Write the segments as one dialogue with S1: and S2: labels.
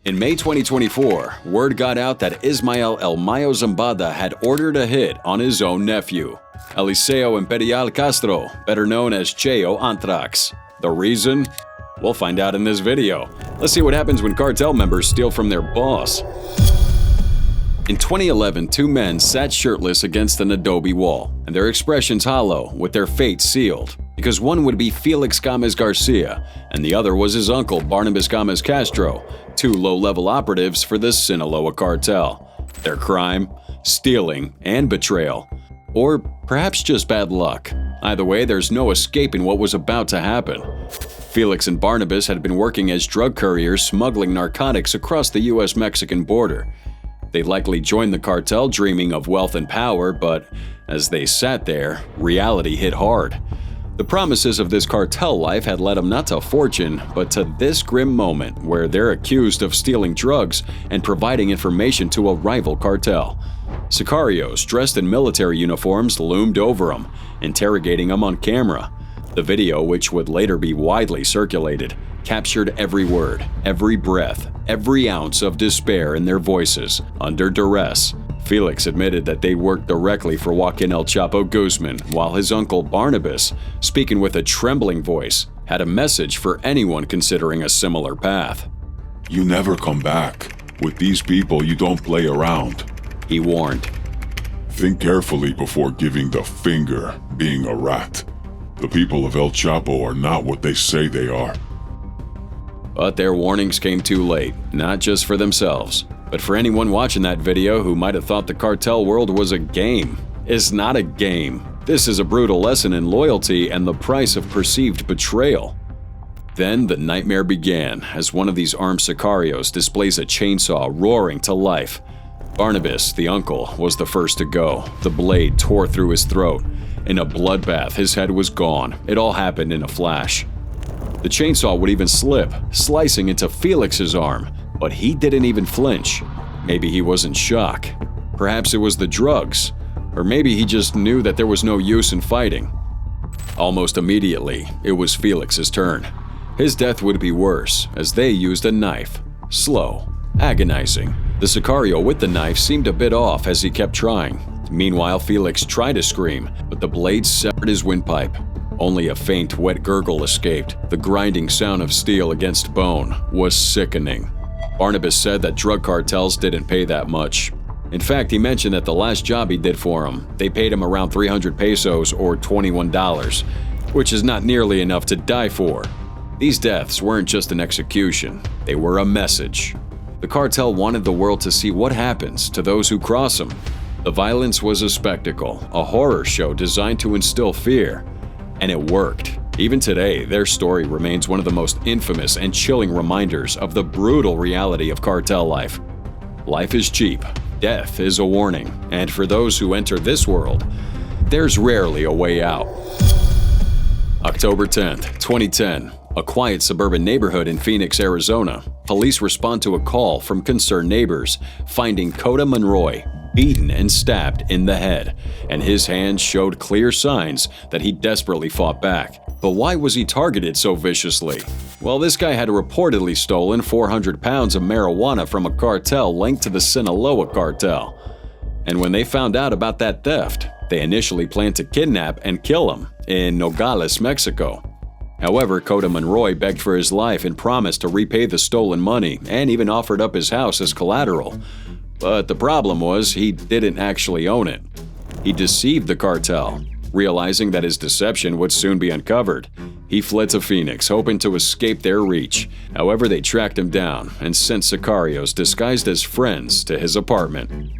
S1: In May 2024, word got out that Ismael El Mayo Zambada had ordered a hit on his own nephew, Eliseo Imperial Castro, better known as Cheo Anthrax. The reason? We'll find out in this video. Let's see what happens when cartel members steal from their boss. In 2011, two men sat shirtless against an adobe wall, and their expressions hollow, with their fates sealed, because one would be Felix Gomez Garcia, and the other was his uncle Barnabas Gomez Castro, two low-level operatives for the Sinaloa cartel. Their crime? Stealing and betrayal. Or perhaps just bad luck. Either way, there's no escaping what was about to happen. Felix and Barnabas had been working as drug couriers smuggling narcotics across the U.S.-Mexican border. They likely joined the cartel dreaming of wealth and power, but as they sat there, reality hit hard. The promises of this cartel life had led them not to fortune, but to this grim moment where they're accused of stealing drugs and providing information to a rival cartel. Sicarios dressed in military uniforms loomed over them, interrogating them on camera. The video, which would later be widely circulated, captured every word, every breath, every ounce of despair in their voices. Under duress, Felix admitted that they worked directly for Joaquin El Chapo Guzman, while his uncle Barnabas, speaking with a trembling voice, had a message for anyone considering a similar path.
S2: "You never come back. With these people, you don't play around,"
S1: he warned.
S2: "Think carefully before giving the finger, being a rat. The people of El Chapo are not what they say they are."
S1: But their warnings came too late, not just for themselves, but for anyone watching that video who might have thought the cartel world was a game. It's not a game. This is a brutal lesson in loyalty and the price of perceived betrayal. Then the nightmare began as one of these armed sicarios displays a chainsaw roaring to life. Barnabas, the uncle, was the first to go. The blade tore through his throat. In a bloodbath, his head was gone. It all happened in a flash. The chainsaw would even slip, slicing into Felix's arm, but he didn't even flinch. Maybe he was in shock. Perhaps it was the drugs. Or maybe he just knew that there was no use in fighting. Almost immediately, it was Felix's turn. His death would be worse, as they used a knife. Slow, agonizing. The sicario with the knife seemed a bit off as he kept trying. Meanwhile, Felix tried to scream, but the blade severed his windpipe. Only a faint, wet gurgle escaped. The grinding sound of steel against bone was sickening. Barnabas said that drug cartels didn't pay that much. In fact, he mentioned that the last job he did for him, they paid him around 300 pesos or $21, which is not nearly enough to die for. These deaths weren't just an execution, they were a message. The cartel wanted the world to see what happens to those who cross them. The violence was a spectacle, a horror show designed to instill fear. And it worked. Even today, their story remains one of the most infamous and chilling reminders of the brutal reality of cartel life. Life is cheap, death is a warning, and for those who enter this world, there's rarely a way out. October 10th, 2010. A quiet suburban neighborhood in Phoenix, Arizona. Police respond to a call from concerned neighbors, finding Cota Monroy beaten and stabbed in the head, and his hands showed clear signs that he desperately fought back. But why was he targeted so viciously? Well, this guy had reportedly stolen 400 pounds of marijuana from a cartel linked to the Sinaloa cartel. And when they found out about that theft, they initially planned to kidnap and kill him in Nogales, Mexico. However, Cota Monroy begged for his life and promised to repay the stolen money and even offered up his house as collateral. But the problem was he didn't actually own it. He deceived the cartel. Realizing that his deception would soon be uncovered, he fled to Phoenix, hoping to escape their reach. However, they tracked him down and sent sicarios disguised as friends to his apartment.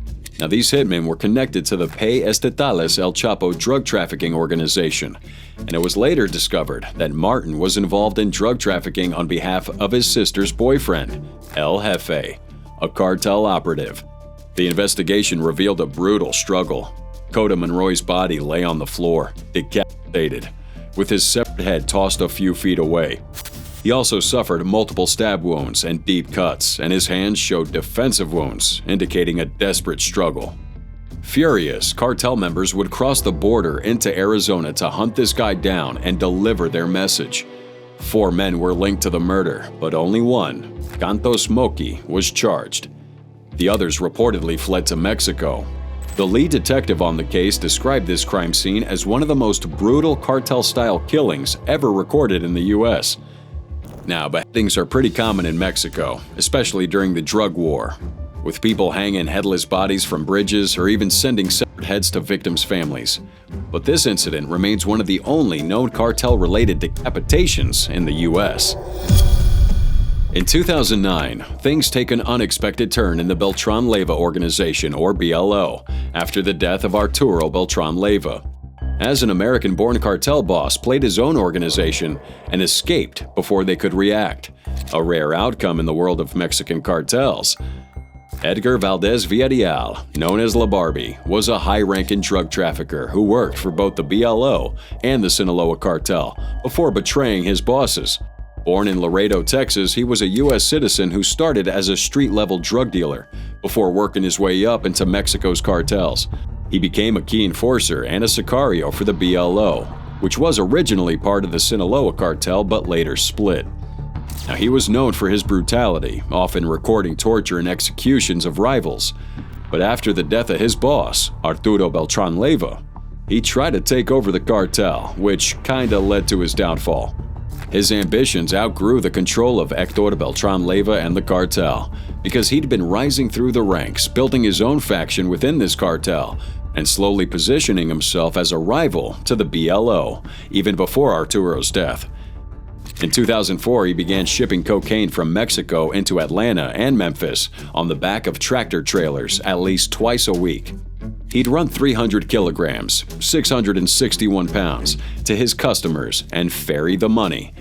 S1: Now, these hitmen were connected to the Pay Estatales El Chapo drug trafficking organization, and it was later discovered that Martin was involved in drug trafficking on behalf of his sister's boyfriend, El Jefe, a cartel operative. The investigation revealed a brutal struggle. Cota Monroy's body lay on the floor, decapitated, with his severed head tossed a few feet away. He also suffered multiple stab wounds and deep cuts, and his hands showed defensive wounds, indicating a desperate struggle. Furious, cartel members would cross the border into Arizona to hunt this guy down and deliver their message. 4 men were linked to the murder, but only one, Cantos Moki, was charged. The others reportedly fled to Mexico. The lead detective on the case described this crime scene as one of the most brutal cartel-style killings ever recorded in the U.S. Now, beheadings are pretty common in Mexico, especially during the drug war, with people hanging headless bodies from bridges or even sending severed heads to victims' families. But this incident remains one of the only known cartel-related decapitations in the U.S. In 2009, things take an unexpected turn in the Beltran Leyva organization, or BLO, after the death of Arturo Beltran Leyva. As an American-born cartel boss played his own organization and escaped before they could react, a rare outcome in the world of Mexican cartels. Edgar Valdez Villarreal, known as La Barbie, was a high-ranking drug trafficker who worked for both the BLO and the Sinaloa cartel before betraying his bosses. Born in Laredo, Texas, he was a U.S. citizen who started as a street-level drug dealer before working his way up into Mexico's cartels. He became a key enforcer and a sicario for the BLO, which was originally part of the Sinaloa cartel but later split. Now, he was known for his brutality, often recording torture and executions of rivals. But after the death of his boss, Arturo Beltran Leyva, he tried to take over the cartel, which kinda led to his downfall. His ambitions outgrew the control of Hector Beltran Leyva and the cartel, because he'd been rising through the ranks, building his own faction within this cartel, and slowly positioning himself as a rival to the BLO, even before Arturo's death. In 2004, he began shipping cocaine from Mexico into Atlanta and Memphis on the back of tractor trailers at least twice a week. He'd run 300 kilograms, 661 pounds, to his customers and ferry the money.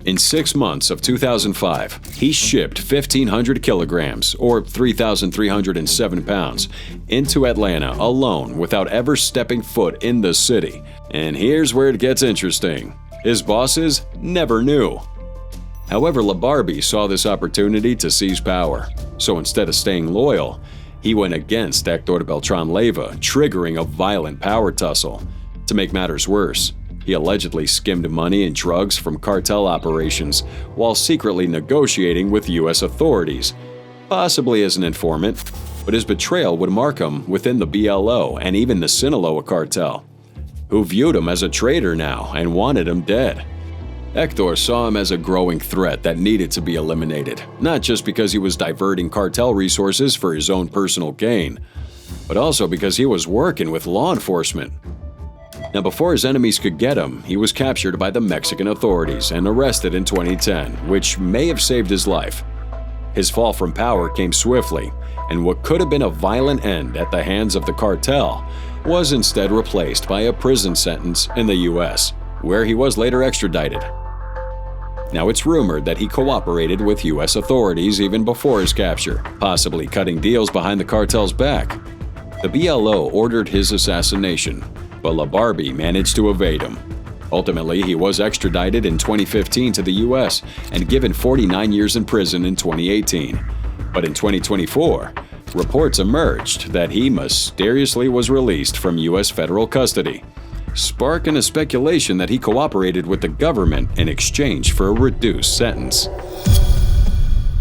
S1: In 6 months of 2005, he shipped 1,500 kilograms, or 3,307 pounds, into Atlanta alone without ever stepping foot in the city. And here's where it gets interesting. His bosses never knew. However, La Barbie saw this opportunity to seize power, so instead of staying loyal, he went against Hector Beltran Leyva, triggering a violent power tussle. To make matters worse, he allegedly skimmed money and drugs from cartel operations while secretly negotiating with U.S. authorities, possibly as an informant, but his betrayal would mark him within the BLO and even the Sinaloa cartel, who viewed him as a traitor now and wanted him dead. Hector saw him as a growing threat that needed to be eliminated, not just because he was diverting cartel resources for his own personal gain, but also because he was working with law enforcement. Now, before his enemies could get him, he was captured by the Mexican authorities and arrested in 2010, which may have saved his life. His fall from power came swiftly, and what could have been a violent end at the hands of the cartel was instead replaced by a prison sentence in the U.S., where he was later extradited. Now, it's rumored that he cooperated with U.S. authorities even before his capture, possibly cutting deals behind the cartel's back. The BLO ordered his assassination, but La Barbie managed to evade him. Ultimately, he was extradited in 2015 to the U.S. and given 49 years in prison in 2018. But in 2024, reports emerged that he mysteriously was released from U.S. federal custody, sparking a speculation that he cooperated with the government in exchange for a reduced sentence.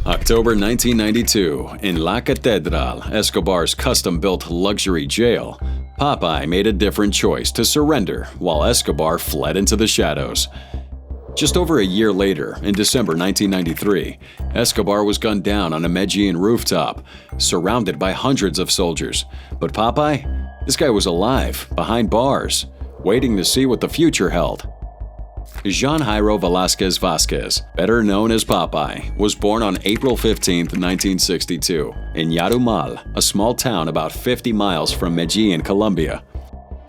S1: October 1992, in La Catedral, Escobar's custom-built luxury jail, Papey made a different choice to surrender while Escobar fled into the shadows. Just over a year later, in December 1993, Escobar was gunned down on a Medellin rooftop, surrounded by hundreds of soldiers. But Papey? This guy was alive, behind bars, waiting to see what the future held. Jean Jairo Velázquez Vázquez, better known as Papey, was born on April 15, 1962, in Yarumal, a small town about 50 miles from Medellin, Colombia.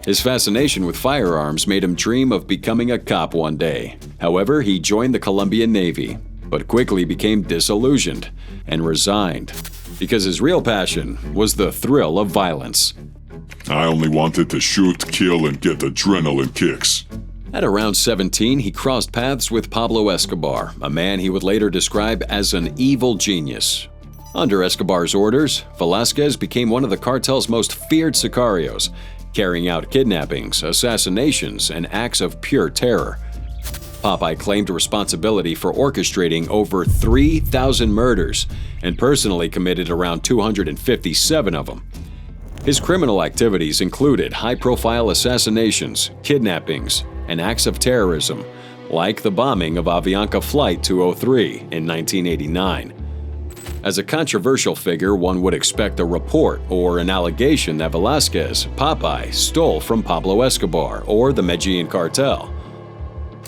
S1: His fascination with firearms made him dream of becoming a cop one day. However, he joined the Colombian Navy, but quickly became disillusioned and resigned, because his real passion was the thrill of violence.
S2: I only wanted to shoot, kill, and get adrenaline kicks.
S1: At around 17, he crossed paths with Pablo Escobar, a man he would later describe as an evil genius. Under Escobar's orders, Velázquez became one of the cartel's most feared sicarios, carrying out kidnappings, assassinations, and acts of pure terror. Papey claimed responsibility for orchestrating over 3,000 murders and personally committed around 257 of them. His criminal activities included high-profile assassinations, kidnappings, and acts of terrorism, like the bombing of Avianca Flight 203 in 1989. As a controversial figure, one would expect a report or an allegation that Velázquez, Papey, stole from Pablo Escobar or the Medellin Cartel.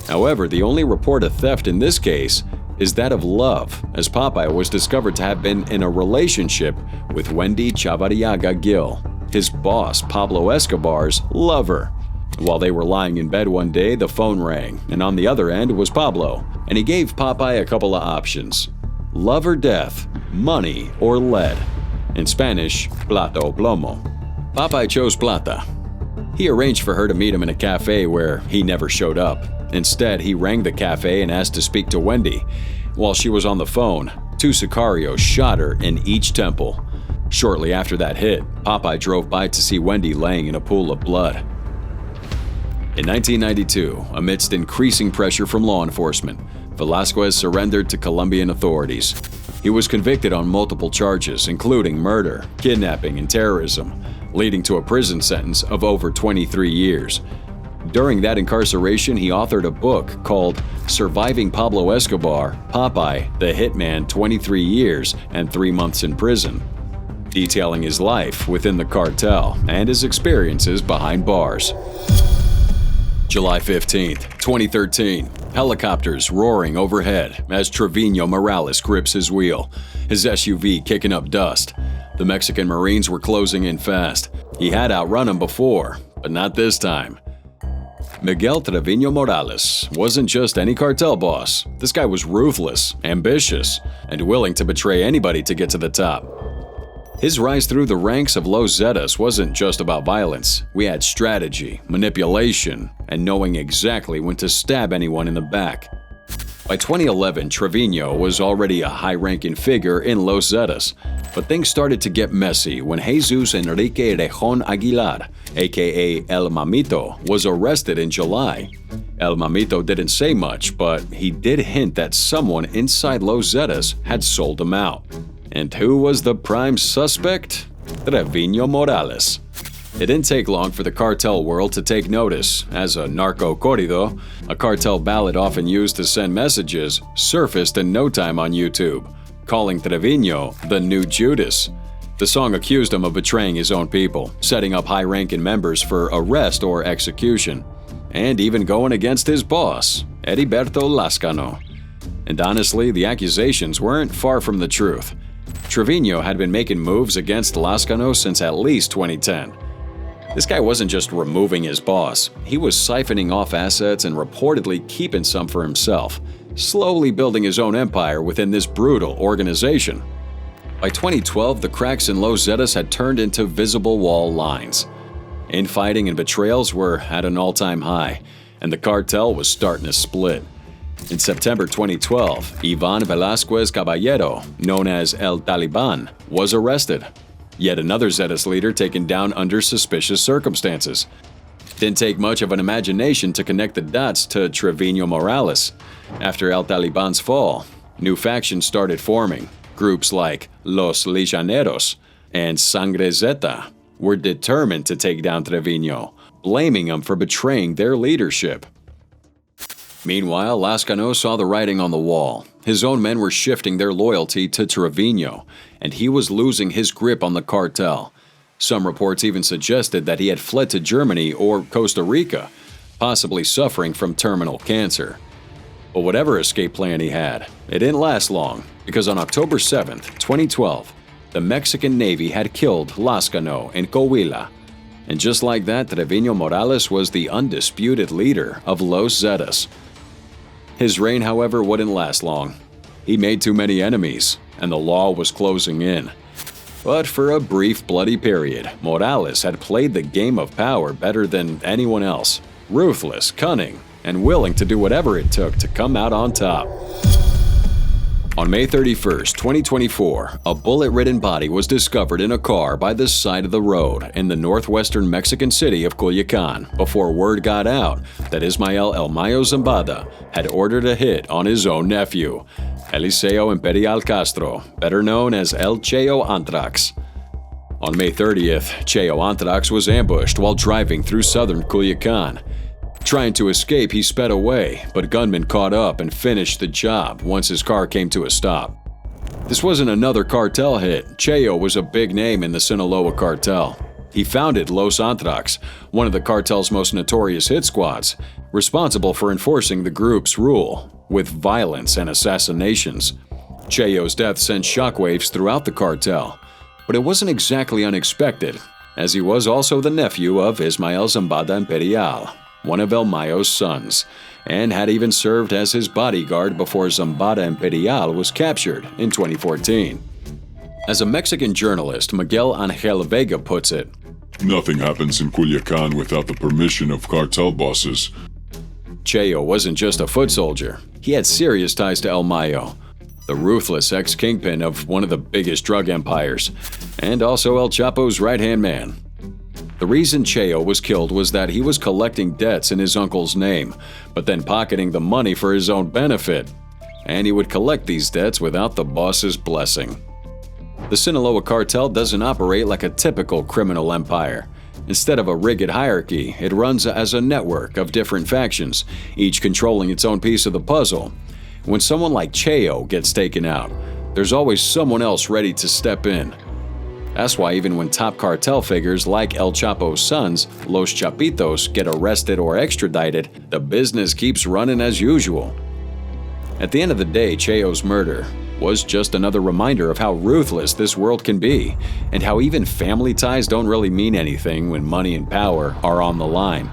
S1: However, the only report of theft in this case is that of love, as Papey was discovered to have been in a relationship with Wendy Chavarriaga Gil, his boss Pablo Escobar's lover. While they were lying in bed one day, the phone rang, and on the other end was Pablo, and he gave Papey a couple of options: love or death, money or lead. In Spanish, plata o plomo. Papey chose plata. He arranged for her to meet him in a cafe where he never showed up. Instead, he rang the cafe and asked to speak to Wendy. While she was on the phone, 2 sicarios shot her in each temple. Shortly after that hit, Papey drove by to see Wendy laying in a pool of blood. In 1992, amidst increasing pressure from law enforcement, Velázquez surrendered to Colombian authorities. He was convicted on multiple charges, including murder, kidnapping, and terrorism, leading to a prison sentence of over 23 years. During that incarceration, he authored a book called Surviving Pablo Escobar, Papey, the Hitman, 23 Years and 3 Months in Prison, detailing his life within the cartel and his experiences behind bars. July 15, 2013. Helicopters roaring overhead as Trevinho Morales grips his wheel, his SUV kicking up dust. The Mexican Marines were closing in fast. He had outrun them before, but not this time. Miguel Trevinho Morales wasn't just any cartel boss. This guy was ruthless, ambitious, and willing to betray anybody to get to the top. His rise through the ranks of Los Zetas wasn't just about violence. We had strategy, manipulation, and knowing exactly when to stab anyone in the back. By 2011, Trevinho was already a high-ranking figure in Los Zetas, but things started to get messy when Jesus Enrique Rejon Aguilar, aka El Mamito, was arrested in July. El Mamito didn't say much, but he did hint that someone inside Los Zetas had sold him out. And who was the prime suspect? Trevinho Morales. It didn't take long for the cartel world to take notice, as a narco corrido, a cartel ballad often used to send messages, surfaced in no time on YouTube, calling Trevinho the new Judas. The song accused him of betraying his own people, setting up high-ranking members for arrest or execution, and even going against his boss, Heriberto Lascano. And honestly, the accusations weren't far from the truth. Trevinho had been making moves against Lascano since at least 2010. This guy wasn't just removing his boss, he was siphoning off assets and reportedly keeping some for himself, slowly building his own empire within this brutal organization. By 2012, the cracks in Los Zetas had turned into visible wall lines. Infighting and betrayals were at an all-time high, and the cartel was starting to split. In September 2012, Ivan Velázquez Caballero, known as El Taliban, was arrested. Yet another Zetas leader taken down under suspicious circumstances. Didn't take much of an imagination to connect the dots to Trevinho Morales. After El Taliban's fall, new factions started forming. Groups like Los Llaneros and Sangre Zeta were determined to take down Trevinho, blaming him for betraying their leadership. Meanwhile, Lascano saw the writing on the wall. His own men were shifting their loyalty to Trevinho, and he was losing his grip on the cartel. Some reports even suggested that he had fled to Germany or Costa Rica, possibly suffering from terminal cancer. But whatever escape plan he had, it didn't last long, because on October 7, 2012, the Mexican Navy had killed Lascano in Coahuila. And just like that, Trevinho Morales was the undisputed leader of Los Zetas. His reign, however, wouldn't last long. He made too many enemies, and the law was closing in. But for a brief, bloody period, Morales had played the game of power better than anyone else. Ruthless, cunning, and willing to do whatever it took to come out on top. On May 31, 2024, a bullet-ridden body was discovered in a car by the side of the road in the northwestern Mexican city of Culiacan before word got out that Ismael El Mayo Zambada had ordered a hit on his own nephew, Eliseo Imperial Castro, better known as El Cheo Antrax. On May 30th, Cheo Antrax was ambushed while driving through southern Culiacan. Trying to escape, he sped away, but gunmen caught up and finished the job once his car came to a stop. This wasn't another cartel hit. Cheo was a big name in the Sinaloa cartel. He founded Los Antrax, one of the cartel's most notorious hit squads, responsible for enforcing the group's rule with violence and assassinations. Cheo's death sent shockwaves throughout the cartel, but it wasn't exactly unexpected, as he was also the nephew of Ismael Zambada Imperial, one of El Mayo's sons, and had even served as his bodyguard before Zambada Imperial was captured in 2014. As a Mexican journalist, Miguel Angel Vega puts it,
S2: "Nothing happens in Culiacan without the permission of cartel bosses."
S1: Cheo wasn't just a foot soldier. He had serious ties to El Mayo, the ruthless ex-kingpin of one of the biggest drug empires, and also El Chapo's right-hand man. The reason Cheo was killed was that he was collecting debts in his uncle's name, but then pocketing the money for his own benefit. And he would collect these debts without the boss's blessing. The Sinaloa cartel doesn't operate like a typical criminal empire. Instead of a rigged hierarchy, it runs as a network of different factions, each controlling its own piece of the puzzle. When someone like Cheo gets taken out, there's always someone else ready to step in. That's why even when top cartel figures like El Chapo's sons, Los Chapitos, get arrested or extradited, the business keeps running as usual. At the end of the day, Cheo's murder was just another reminder of how ruthless this world can be, and how even family ties don't really mean anything when money and power are on the line.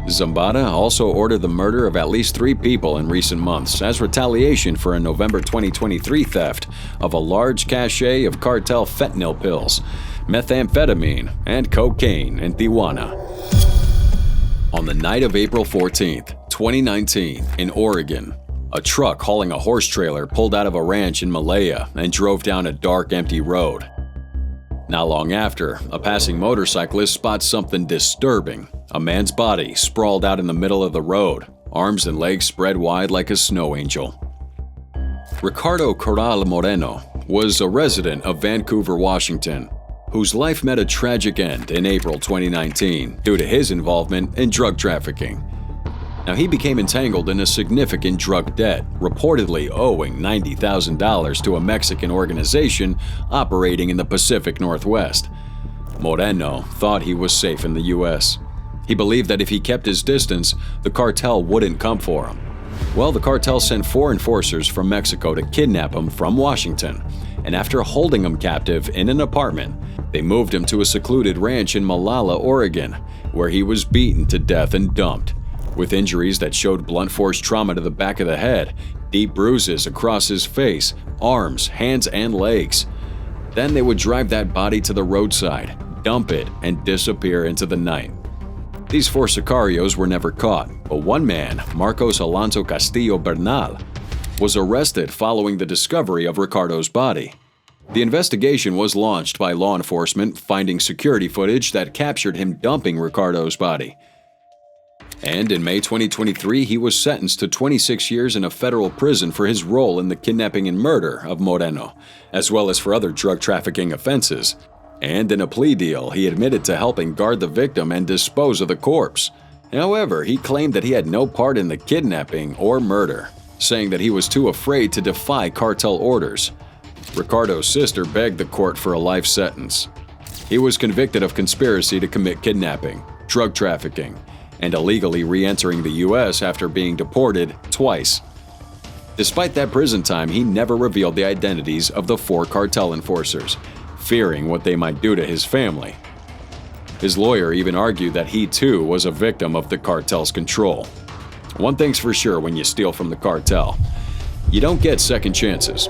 S1: Zambada also ordered the murder of at least 3 people in recent months as retaliation for a November 2023 theft of a large cache of cartel fentanyl pills, methamphetamine, and cocaine in Tijuana. On the night of April 14th, 2019, in Oregon, a truck hauling a horse trailer pulled out of a ranch in Malaya and drove down a dark, empty road. Not long after, a passing motorcyclist spots something disturbing. A man's body sprawled out in the middle of the road, arms and legs spread wide like a snow angel. Ricardo Corral Moreno was a resident of Vancouver, Washington, whose life met a tragic end in April 2019 due to his involvement in drug trafficking. Now, he became entangled in a significant drug debt, reportedly owing $90,000 to a Mexican organization operating in the Pacific Northwest. Moreno thought he was safe in the U.S. He believed that if he kept his distance, the cartel wouldn't come for him. Well, the cartel sent 4 enforcers from Mexico to kidnap him from Washington, and after holding him captive in an apartment, they moved him to a secluded ranch in Malala, Oregon, where he was beaten to death and dumped, with injuries that showed blunt force trauma to the back of the head, deep bruises across his face, arms, hands, and legs. Then they would drive that body to the roadside, dump it, and disappear into the night. These 4 sicarios were never caught, but one man, Marcos Alonso Castillo Bernal, was arrested following the discovery of Ricardo's body. The investigation was launched by law enforcement finding security footage that captured him dumping Ricardo's body. And in May 2023, he was sentenced to 26 years in a federal prison for his role in the kidnapping and murder of Moreno, as well as for other drug trafficking offenses. And in a plea deal, he admitted to helping guard the victim and dispose of the corpse. However, he claimed that he had no part in the kidnapping or murder, saying that he was too afraid to defy cartel orders. Ricardo's sister begged the court for a life sentence. He was convicted of conspiracy to commit kidnapping, drug trafficking, and illegally re-entering the U.S. after being deported twice. Despite that prison time, he never revealed the identities of the 4 cartel enforcers, fearing what they might do to his family. His lawyer even argued that he too was a victim of the cartel's control. One thing's for sure when you steal from the cartel: you don't get second chances.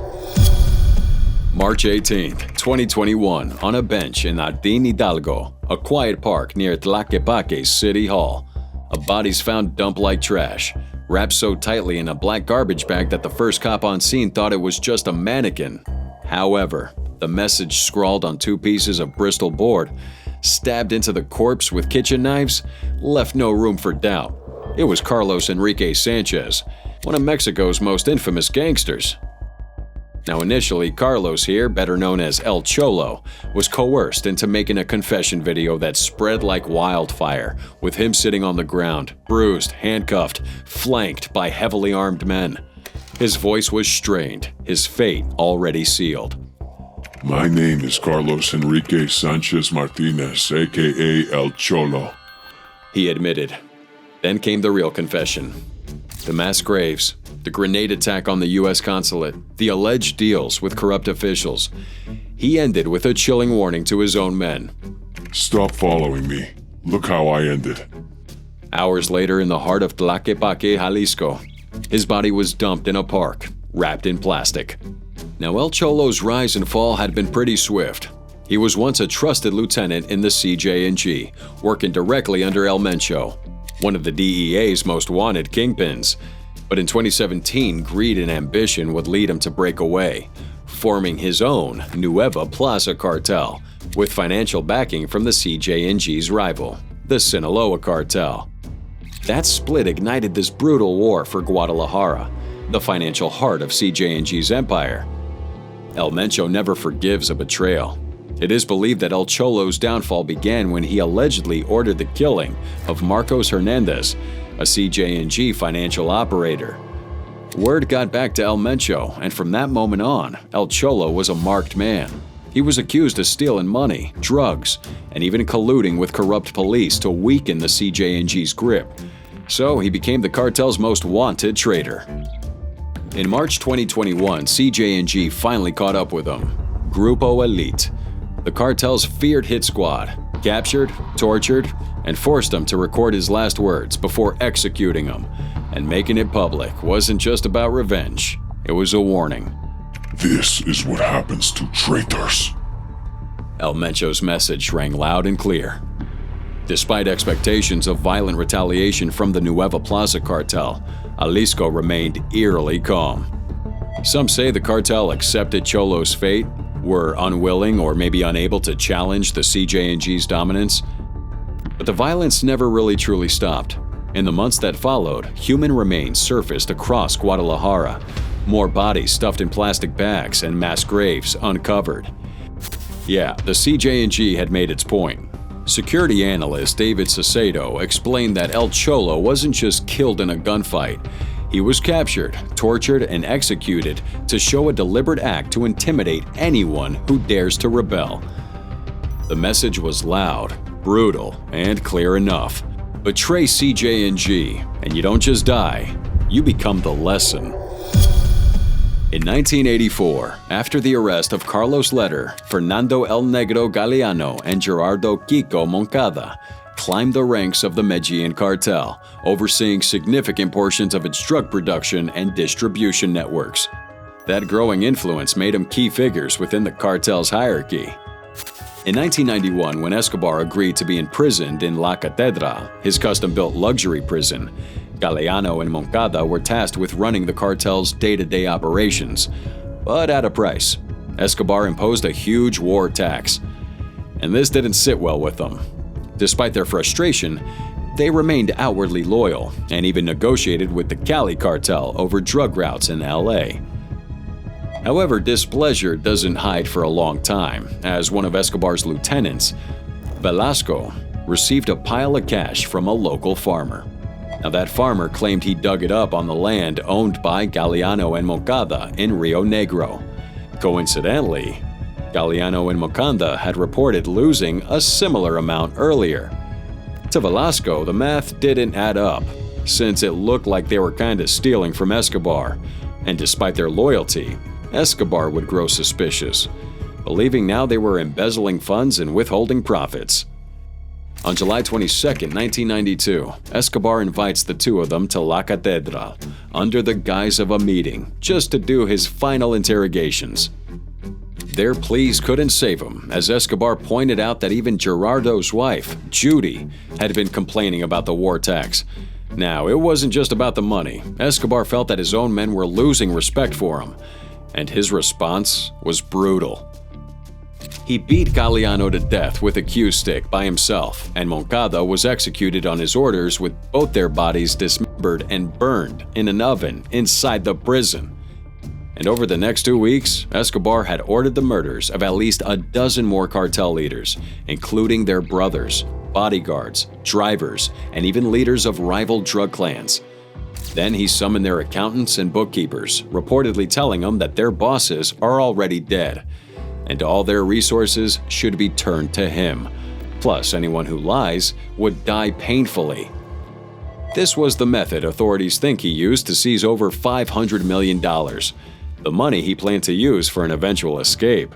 S1: March 18, 2021, on a bench in Jardín Hidalgo, a quiet park near Tlaquepaque City Hall, a body's found dumped like trash, wrapped so tightly in a black garbage bag that the first cop on scene thought it was just a mannequin. However, the message scrawled on 2 pieces of Bristol board, stabbed into the corpse with kitchen knives, left no room for doubt. It was Carlos Enrique Sanchez, one of Mexico's most infamous gangsters. Now initially, Carlos here, better known as El Cholo, was coerced into making a confession video that spread like wildfire, with him sitting on the ground, bruised, handcuffed, flanked by heavily armed men. His voice was strained, his fate already sealed.
S2: My name is Carlos Enrique Sanchez Martinez, aka El Cholo,
S1: he admitted. Then came the real confession. The mass graves, the grenade attack on the U.S. consulate, the alleged deals with corrupt officials. He ended with a chilling warning to his own men.
S2: Stop following me. Look how I ended.
S1: Hours later, in the heart of Tlaquepaque, Jalisco, his body was dumped in a park, wrapped in plastic. Now, El Cholo's rise and fall had been pretty swift. He was once a trusted lieutenant in the CJ&G, working directly under El Mencho, one of the DEA's most wanted kingpins. But in 2017, greed and ambition would lead him to break away, forming his own Nueva Plaza cartel, with financial backing from the CJ&G's rival, the Sinaloa cartel. That split ignited this brutal war for Guadalajara, the financial heart of CJ&G's empire. El Mencho never forgives a betrayal. It is believed that El Cholo's downfall began when he allegedly ordered the killing of Marcos Hernandez, a CJ&G financial operator. Word got back to El Mencho, and from that moment on, El Cholo was a marked man. He was accused of stealing money, drugs, and even colluding with corrupt police to weaken the CJ&G's grip. So he became the cartel's most wanted traitor. In March 2021, CJ&G finally caught up with him. Grupo Elite, the cartel's feared hit squad, captured, tortured, and forced him to record his last words before executing him. And making it public wasn't just about revenge, it was a warning.
S2: This is what happens to traitors.
S1: El Mencho's message rang loud and clear. Despite expectations of violent retaliation from the Nueva Plaza cartel, Jalisco remained eerily calm. Some say the cartel accepted Cholo's fate, were unwilling or maybe unable to challenge the CJ&G's dominance. But the violence never really truly stopped. In the months that followed, human remains surfaced across Guadalajara, more bodies stuffed in plastic bags and mass graves uncovered. Yeah, the CJ&G had made its point. Security analyst David Saucedo explained that El Cholo wasn't just killed in a gunfight. He was captured, tortured, and executed to show a deliberate act to intimidate anyone who dares to rebel. The message was loud, brutal, and clear enough. Betray CJ&G, and you don't just die, you become the lesson. In 1984, after the arrest of Carlos Letter, Fernando El Negro Galeano and Gerardo Kiko Moncada climbed the ranks of the Medellin cartel, overseeing significant portions of its drug production and distribution networks. That growing influence made them key figures within the cartel's hierarchy. In 1991, when Escobar agreed to be imprisoned in La Catedral, his custom-built luxury prison, Galeano and Moncada were tasked with running the cartel's day-to-day operations. But at a price. Escobar imposed a huge war tax. And this didn't sit well with them. Despite their frustration, they remained outwardly loyal and even negotiated with the Cali cartel over drug routes in LA. However, displeasure doesn't hide for a long time, as one of Escobar's lieutenants, Velasco, received a pile of cash from a local farmer. Now, that farmer claimed he dug it up on the land owned by Galeano and Moncada in Rio Negro. Coincidentally, Galeano and Moncada had reported losing a similar amount earlier. To Velasco, the math didn't add up, since it looked like they were kinda stealing from Escobar, and despite their loyalty, Escobar would grow suspicious, believing now they were embezzling funds and withholding profits. On July 22, 1992, Escobar invites the two of them to La Catedral under the guise of a meeting, just to do his final interrogations. Their pleas couldn't save him, as Escobar pointed out that even Gerardo's wife, Judy, had been complaining about the war tax. Now, it wasn't just about the money. Escobar felt that his own men were losing respect for him, and his response was brutal. He beat Galeano to death with a cue stick by himself, and Moncada was executed on his orders with both their bodies dismembered and burned in an oven inside the prison. And over the next 2 weeks, Escobar had ordered the murders of at least a dozen more cartel leaders, including their brothers, bodyguards, drivers, and even leaders of rival drug clans. Then he summoned their accountants and bookkeepers, reportedly telling them that their bosses are already dead, and all their resources should be turned to him. Plus, anyone who lies would die painfully. This was the method authorities think he used to seize over $500 million, the money he planned to use for an eventual escape.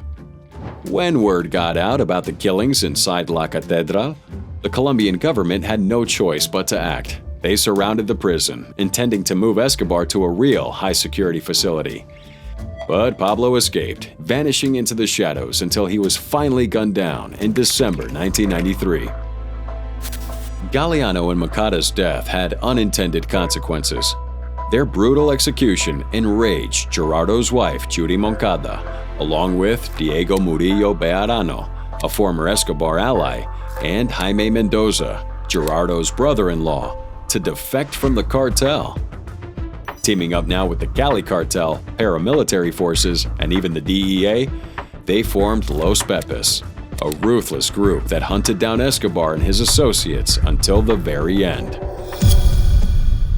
S1: When word got out about the killings inside La Catedral, the Colombian government had no choice but to act. They surrounded the prison, intending to move Escobar to a real high-security facility. But Pablo escaped, vanishing into the shadows until he was finally gunned down in December 1993. Galeano and Moncada's death had unintended consequences. Their brutal execution enraged Gerardo's wife, Judy Moncada, along with Diego Murillo Bejarano, a former Escobar ally, and Jaime Mendoza, Gerardo's brother-in-law, to defect from the cartel. Teaming up now with the Cali cartel, paramilitary forces, and even the DEA, they formed Los Pepes, a ruthless group that hunted down Escobar and his associates until the very end.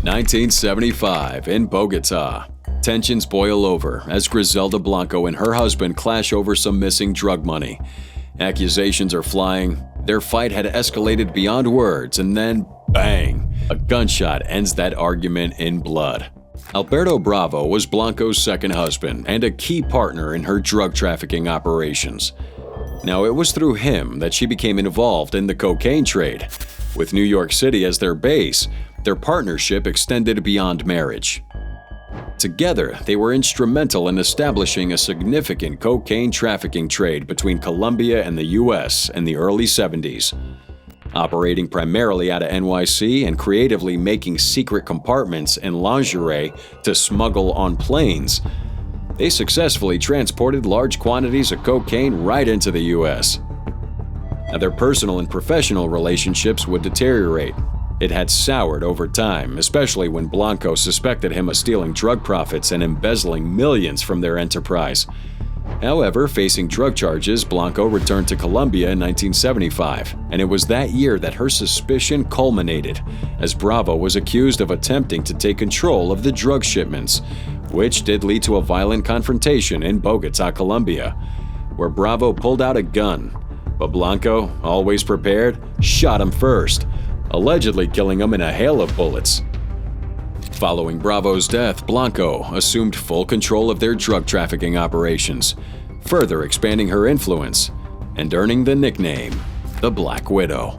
S1: 1975 in Bogota. Tensions boil over as Griselda Blanco and her husband clash over some missing drug money. Accusations are flying. Their fight had escalated beyond words, and then, bang! A gunshot ends that argument in blood. Alberto Bravo was Blanco's second husband and a key partner in her drug trafficking operations. Now, it was through him that she became involved in the cocaine trade. With New York City as their base, their partnership extended beyond marriage. Together, they were instrumental in establishing a significant cocaine trafficking trade between Colombia and the U.S. in the early 70s. Operating primarily out of NYC and creatively making secret compartments and lingerie to smuggle on planes, they successfully transported large quantities of cocaine right into the U.S. Now, their personal and professional relationships would deteriorate. It had soured over time, especially when Blanco suspected him of stealing drug profits and embezzling millions from their enterprise. However, facing drug charges, Blanco returned to Colombia in 1975, and it was that year that her suspicion culminated, as Bravo was accused of attempting to take control of the drug shipments, which did lead to a violent confrontation in Bogota, Colombia, where Bravo pulled out a gun. But Blanco, always prepared, shot him first, allegedly killing him in a hail of bullets. Following Bravo's death, Blanco assumed full control of their drug trafficking operations, further expanding her influence and earning the nickname the Black Widow.